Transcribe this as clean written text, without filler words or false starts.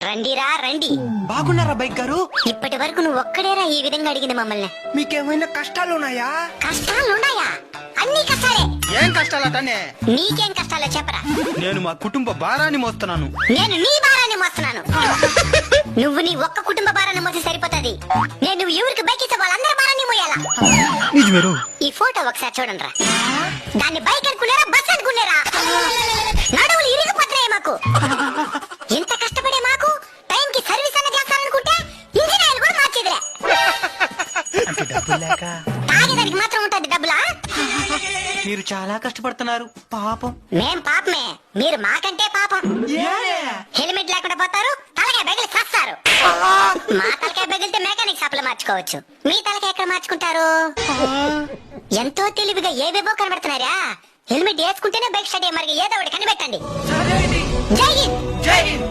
రండిరా రండి. బాగున్నారా బైక్ గారు? ఇప్పటి వరకు నువ్వు ఒక్కడేరా ఈ విధంగా అడిగింది మమ్మల్ని. మీకేమైనా కష్టాలున్నాయా? కష్టాలున్నాయా? అన్ని కష్టాలే. ఏం కష్టాలటనే? నీకేం కష్టాలో చెప్పరా. నేను మా కుటుంబ భారాన్ని మోస్తున్నాను. నేను నీ భారాన్ని మోస్తున్నాను. నువ్వు నీ ఒక్క కుటుంబ భారాన్ని మోసి సరిపోతాది. నేను నువ్వు ఎవరికి బైక్ ఇస్తే వాళ్ళందరి భారాన్ని మోయాలా? నిజమేరు. ఈ ఫోటో ఒకసారి చూడండి రా. దాన్ని బైక్ అనుకున్నారా బస్ అనుకున్నారా? నడువులు ఇరిగిపోతున్నాయి మాకు. ఇంత కష్టపడే మాకు టైంకి సర్వీస్ అన్న చేస్తారనుకుంటే ఇంజిన్ ఆయిల్ కూడా మార్చేదిలే. అంటే డబ్బులు లేక తాగేదానికి మాత్రం ఉంటది డబ్బులా? మీరు చాలా కష్టపడుతున్నారు పాపం. మేం పాపమే, మీరు మాకంటే పాపం. హెల్మెట్ లేకుండా పోతారు, తలకాయ బెగిలి చేస్తారు. మా తలకాయ బెగిలితే మెకానిక్ షాప్ లో మార్చుకోవచ్చు, మీ తలకాయ ఎక్కడ మార్చుకుంటారు? ఎంతో తెలివిగా ఏవేవో కనబడుతున్నారా. హెల్మెట్ వేసుకుంటేనే బైక్ స్టార్ట్ అయ్యే మరి ఏదో ఒకటి కనిపెట్టండి. జై హింద్. జై హింద్.